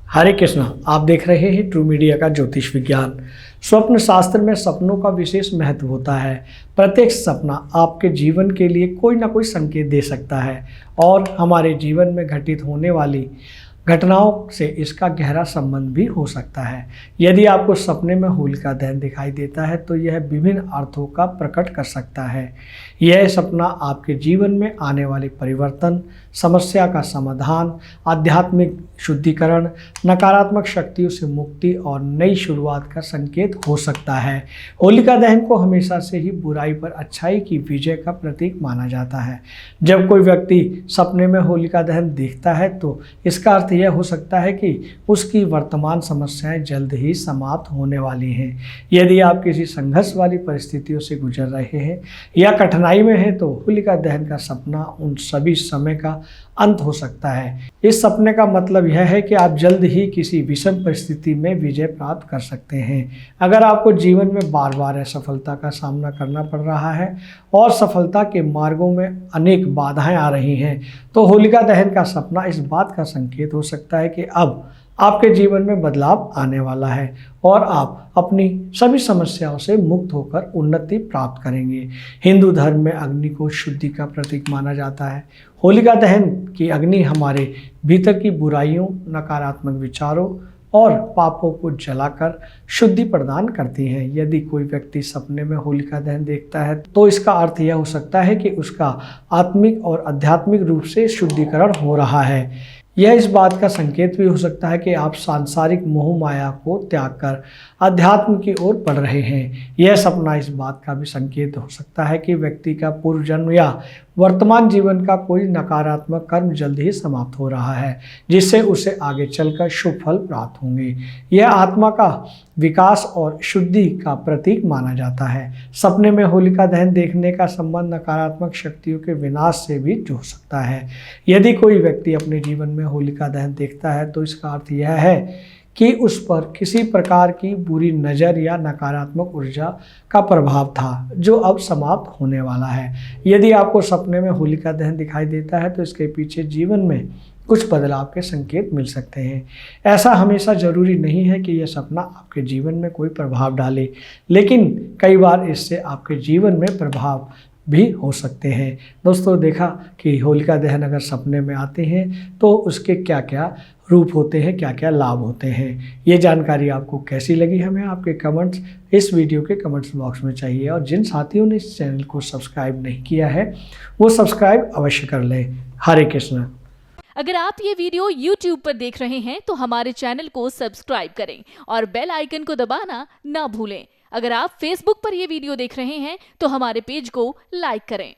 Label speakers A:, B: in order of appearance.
A: हरे कृष्णा। आप देख रहे हैं ट्रू मीडिया का ज्योतिष विज्ञान। स्वप्न शास्त्र में सपनों का विशेष महत्व होता है। प्रत्येक सपना आपके जीवन के लिए कोई ना कोई संकेत दे सकता है और हमारे जीवन में घटित होने वाली घटनाओं से इसका गहरा संबंध भी हो सकता है। यदि आपको सपने में होलिका दहन दिखाई देता है तो यह विभिन्न अर्थों का प्रकट कर सकता है। यह सपना आपके जीवन में आने वाले परिवर्तन, समस्या का समाधान, आध्यात्मिक शुद्धिकरण, नकारात्मक शक्तियों से मुक्ति और नई शुरुआत का संकेत हो सकता है। होलिका दहन को हमेशा से ही बुराई पर अच्छाई की विजय का प्रतीक माना जाता है। जब कोई व्यक्ति सपने में होलिका दहन देखता है तो इसका अर्थ यह हो सकता है कि उसकी वर्तमान समस्याएं जल्द ही समाप्त होने वाली हैं। यदि आप किसी संघर्ष वाली परिस्थितियों से गुजर रहे हैं या कठिनाई में हैं तो होलिका दहन का सपना उन सभी समय का अंत हो सकता है। इस सपने का मतलब यह है कि आप जल्द ही किसी विषम परिस्थिति में विजय प्राप्त कर सकते हैं। अगर आपको जीवन में बार बार असफलता का सामना करना पड़ रहा है और सफलता के मार्गों में अनेक बाधाएं आ रही हैं तो होलिका दहन का सपना इस बात का संकेत हो सकता है कि अब आपके जीवन में बदलाव आने वाला है और आप अपनी सभी समस्याओं से मुक्त होकर उन्नति प्राप्त करेंगे। हिंदू धर्म में अग्नि को शुद्धि का प्रतीक माना जाता है। होलिका दहन की अग्नि हमारे भीतर की बुराइयों, नकारात्मक विचारों और पापों को जलाकर शुद्धि प्रदान करती है। यदि कोई व्यक्ति सपने में होलिका दहन देखता है तो इसका अर्थ यह हो सकता है कि उसका आत्मिक और आध्यात्मिक रूप से शुद्धिकरण हो रहा है। यह इस बात का संकेत भी हो सकता है कि आप सांसारिक मोह माया को त्याग कर अध्यात्म की ओर बढ़ रहे हैं। यह सपना इस बात का भी संकेत हो सकता है कि व्यक्ति का पूर्व जन्म या वर्तमान जीवन का कोई नकारात्मक कर्म जल्द ही समाप्त हो रहा है, जिससे उसे आगे चलकर शुभ फल प्राप्त होंगे। यह आत्मा का विकास और शुद्धि का प्रतीक माना जाता है। सपने में होलिका दहन देखने का संबंध नकारात्मक शक्तियों के विनाश से भी जुड़ सकता है। यदि कोई व्यक्ति अपने जीवन में होलिका दहन देखता है तो इसका अर्थ यह है कि उस पर किसी प्रकार की बुरी नज़र या नकारात्मक ऊर्जा का प्रभाव था जो अब समाप्त होने वाला है। यदि आपको सपने में होलिका दहन दिखाई देता है तो इसके पीछे जीवन में कुछ बदलाव के संकेत मिल सकते हैं। ऐसा हमेशा जरूरी नहीं है कि यह सपना आपके जीवन में कोई प्रभाव डाले, लेकिन कई बार इससे आपके जीवन में प्रभाव भी हो सकते हैं। दोस्तों, देखा कि होलिका दहन अगर सपने में आते हैं तो उसके क्या क्या रूप होते हैं, क्या क्या लाभ होते हैं। ये जानकारी आपको कैसी लगी हमें आपके कमेंट्स इस वीडियो के कमेंट्स बॉक्स में चाहिए और जिन साथियों ने इस चैनल को सब्सक्राइब नहीं किया है वो सब्सक्राइब अवश्य कर लें। हरे कृष्ण।
B: अगर आप ये वीडियो YouTube पर देख रहे हैं तो हमारे चैनल को सब्सक्राइब करें और बेल आइकन को दबाना ना भूलें। अगर आप Facebook पर ये वीडियो देख रहे हैं तो हमारे पेज को लाइक करें।